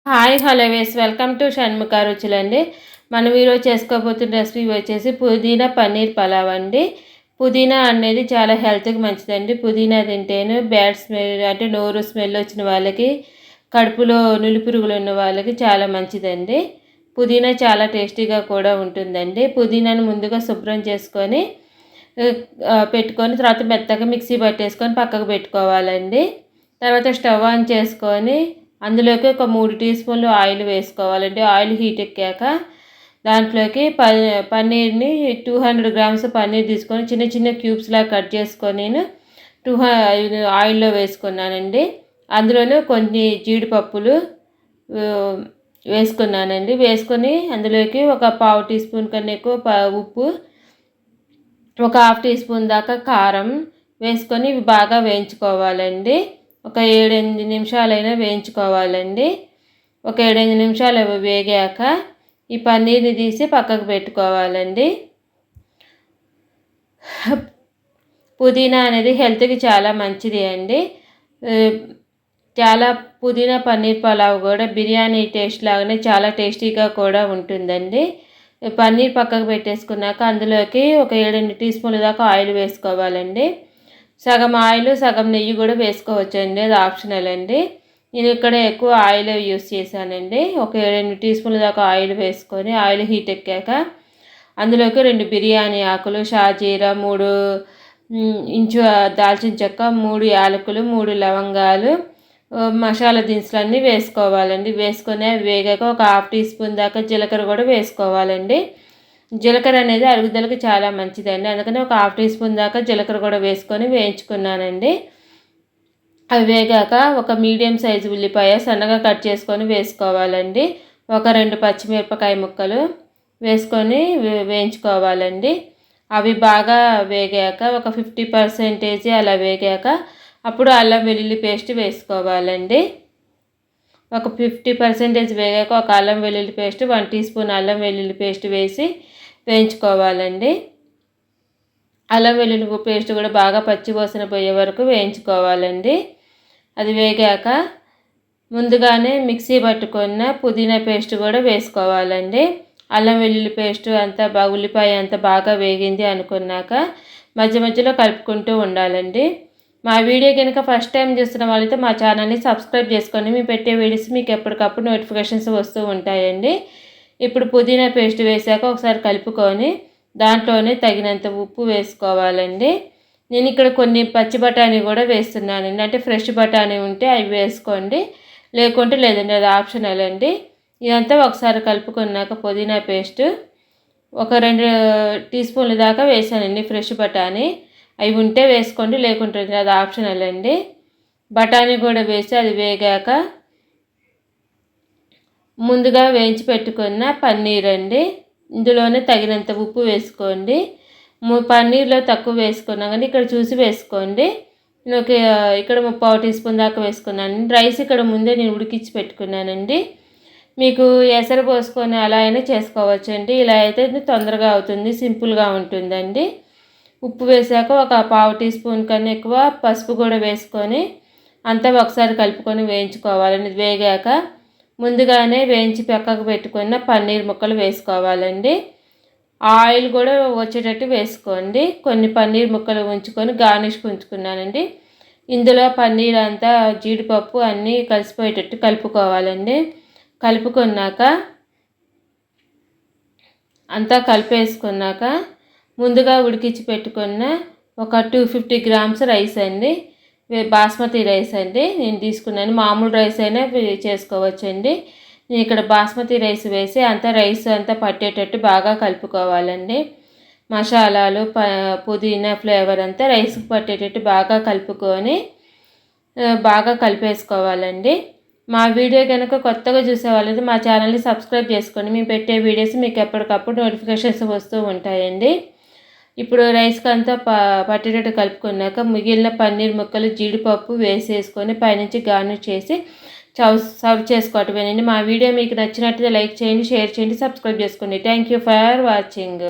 Hi hello welcome to Shanmukha రుచులండి. మనం ఈరోజు చేసుకోబోతున్న రెసిపీ వచ్చేసి పుదీనా పన్నీర్ పలావ్ అండి. పుదీనా అనేది చాలా హెల్త్కి మంచిదండి. పుదీనా తింటేనే బ్యాడ్ స్మెల్ అంటే నోరు స్మెల్ వచ్చిన వాళ్ళకి, కడుపులో నులిపురుగులు ఉన్న వాళ్ళకి చాలా మంచిదండి. పుదీనా చాలా టేస్టీగా కూడా ఉంటుందండి. పుదీనాను ముందుగా శుభ్రం చేసుకొని పెట్టుకొని తర్వాత మెత్తగా మిక్సీ పట్టేసుకొని పక్కకు పెట్టుకోవాలండి. తర్వాత స్టవ్ ఆన్ చేసుకొని అందులోకి ఒక 3 టీ స్పూన్లు ఆయిల్ వేసుకోవాలండి. ఆయిల్ హీట్ ఎక్కాక దాంట్లోకి పన్నీర్ని 200 గ్రామ్స్ పన్నీర్ తీసుకొని చిన్న చిన్న క్యూబ్స్లా కట్ చేసుకొని నేను ఆయిల్లో వేసుకున్నానండి. అందులోనే కొన్ని జీడిపప్పులు వేసుకున్నానండి. వేసుకొని అందులోకి ఒక పావు టీ స్పూన్ కన్నా ఎక్కువ ఉప్పు, ఒక హాఫ్ టీ స్పూన్ దాకా కారం వేసుకొని ఇవి బాగా వేయించుకోవాలండి. ఒక 7-8 నిమిషాలైనా వేయించుకోవాలండి. ఒక 7-8 నిమిషాలు వేగాక ఈ పన్నీర్ని తీసి పక్కకు పెట్టుకోవాలండి. పుదీనా అనేది హెల్త్కి చాలా మంచిది అండి. చాలా పుదీనా పన్నీర్ పలావ్ కూడా బిర్యానీ టేస్ట్ లాగానే చాలా టేస్టీగా కూడా ఉంటుందండి. పన్నీర్ పక్కకు పెట్టేసుకున్నాక అందులోకి ఒక 7-8 టీ స్పూన్ల దాకా ఆయిల్ వేసుకోవాలండి. సగం ఆయిల్ సగం నెయ్యి కూడా వేసుకోవచ్చండి, అది ఆప్షనల్ అండి. నేను ఇక్కడ ఎక్కువ ఆయిల్ యూస్ చేశానండి. ఒక 7-8 టీ స్పూన్ల దాకా ఆయిల్ వేసుకొని ఆయిల్ హీట్ ఎక్కాక అందులోకి 2 బిర్యానీ ఆకులు, షాజీరా, 3 ఇంచు దాల్చిన చెక్క, 3 యాలకులు, 3 లవంగాలు, మసాలా దినుసులన్నీ వేసుకోవాలండి. వేసుకొని వేగాక ఒక హాఫ్ టీ స్పూన్ దాకా జీలకర్ర కూడా వేసుకోవాలండి. జీలకర్ర అనేది అరుగుదలకు చాలా మంచిదండి. అందుకని ఒక హాఫ్ టీ స్పూన్ దాకా జీలకర్ర కూడా వేసుకొని వేయించుకున్నానండి. అవి వేగాక ఒక మీడియం సైజు ఉల్లిపాయ సన్నగా కట్ చేసుకొని వేసుకోవాలండి. ఒక 2 పచ్చిమిరపకాయ ముక్కలు వేసుకొని వేయించుకోవాలండి. అవి బాగా వేగాక ఒక 50% అలా వేగాక అప్పుడు అల్లం వెల్లుల్లి పేస్ట్ వేసుకోవాలండి. ఒక 50% వేగాక ఒక అల్లం వెల్లుల్లి పేస్ట్ 1 టీ స్పూన్ అల్లం వెల్లుల్లి పేస్ట్ వేసి వేయించుకోవాలండి. అల్లం వెల్లుల్లి పేస్ట్ కూడా బాగా పచ్చి వాసన పోయే వరకు వేయించుకోవాలండి. అది వేగాక ముందుగానే మిక్సీ పట్టుకున్న పుదీనా పేస్ట్ కూడా వేసుకోవాలండి. అల్లం వెల్లుల్లి పేస్ట్ అంతా బాగా ఉల్లిపాయ అంతా బాగా వేగింది అనుకున్నాక మధ్య మధ్యలో కలుపుకుంటూ ఉండాలండి. మా వీడియో కనుక ఫస్ట్ టైం చూస్తున్న వాళ్ళైతే మా ఛానల్ని సబ్స్క్రైబ్ చేసుకోండి. మేము పెట్టే వీడియోస్ మీకు ఎప్పటికప్పుడు నోటిఫికేషన్స్ వస్తూ ఉంటాయండి. ఇప్పుడు పుదీనా పేస్ట్ వేసాక ఒకసారి కలుపుకొని దాంట్లోనే తగినంత ఉప్పు వేసుకోవాలండి. నేను ఇక్కడ కొన్ని పచ్చి బఠానీ కూడా వేస్తున్నానండి. అంటే ఫ్రెష్ బఠానీ ఉంటే అవి వేసుకోండి, లేకుంటే లేదండి, అది ఆప్షనల్ అండి. ఇదంతా ఒకసారి కలుపుకున్నాక పుదీనా పేస్ట్ ఒక 2 టీ స్పూన్ల దాకా వేసానండి ఫ్రెష్ బఠానీ. అవి ఉంటే వేసుకోండి, లేకుంటే అది ఆప్షనల్ అండి. బఠానీ కూడా వేసి అది వేగాక ముందుగా వేయించి పెట్టుకున్న పన్నీర్ అండి, ఇందులోనే తగినంత ఉప్పు వేసుకోండి. పన్నీర్లో తక్కువ వేసుకున్నా కానీ ఇక్కడ చూసి వేసుకోండి. నేను ఇక్కడ 3/4 టీ స్పూన్ దాకా వేసుకున్నాను. రైస్ ఇక్కడ ముందే నేను ఉడికించి పెట్టుకున్నానండి. మీకు ఎసరు పోసుకొని అలా అయినా చేసుకోవచ్చండి. ఇలా అయితే తొందరగా అవుతుంది, సింపుల్గా ఉంటుందండి. ఉప్పు వేసాక ఒక 1/2 టీ స్పూన్ కన్నా ఎక్కువ పసుపు కూడా వేసుకొని అంతా ఒకసారి కలుపుకొని వేయించుకోవాలండి. వేగాక ముందుగానే వేయించి పక్కకు పెట్టుకున్న పన్నీర్ ముక్కలు వేసుకోవాలండి. ఆయిల్ కూడా వచ్చేటట్టు వేసుకోండి. కొన్ని పన్నీర్ ముక్కలు ఉంచుకొని గార్నిష్కి ఉంచుకున్నానండి. ఇందులో పన్నీర్ అంతా జీడిపప్పు అన్నీ కలిసిపోయేటట్టు కలుపుకోవాలండి. కలుపుకున్నాక అంతా కలిపేసుకున్నాక ముందుగా ఉడికించి పెట్టుకున్న ఒక 250 గ్రామ్స్ రైస్ అండి, బాస్మతి రైస్ అండి నేను తీసుకున్నాను. మామూలు రైస్ అయినా చేసుకోవచ్చండి. నేను ఇక్కడ బాస్మతి రైస్ వేసి అంతా రైస్ అంతా పట్టేటట్టు బాగా కలుపుకోవాలండి. మసాలాలు పుదీనా ఫ్లేవర్ అంతా రైస్కి పట్టేటట్టు బాగా కలుపుకొని బాగా కలిపేసుకోవాలండి. మా వీడియో కనుక కొత్తగా చూసే వాళ్ళైతే మా ఛానల్ని సబ్స్క్రైబ్ చేసుకోండి. మేము పెట్టే వీడియోస్ మీకు ఎప్పటికప్పుడు నోటిఫికేషన్స్ వస్తూ ఉంటాయండి. ఇప్పుడు రైస్కి అంతా పట్టేటట్టు కలుపుకున్నాక మిగిలిన పన్నీర్ ముక్కలు జీడిపప్పు వేసేసుకొని పైనుంచి గార్నిష్ చేసి సర్వ్ చేసుకోవటమేనండి. మా వీడియో మీకు నచ్చినట్లయితే లైక్ చేయండి, షేర్ చేయండి, సబ్స్క్రైబ్ చేసుకోండి. Thank you for watching.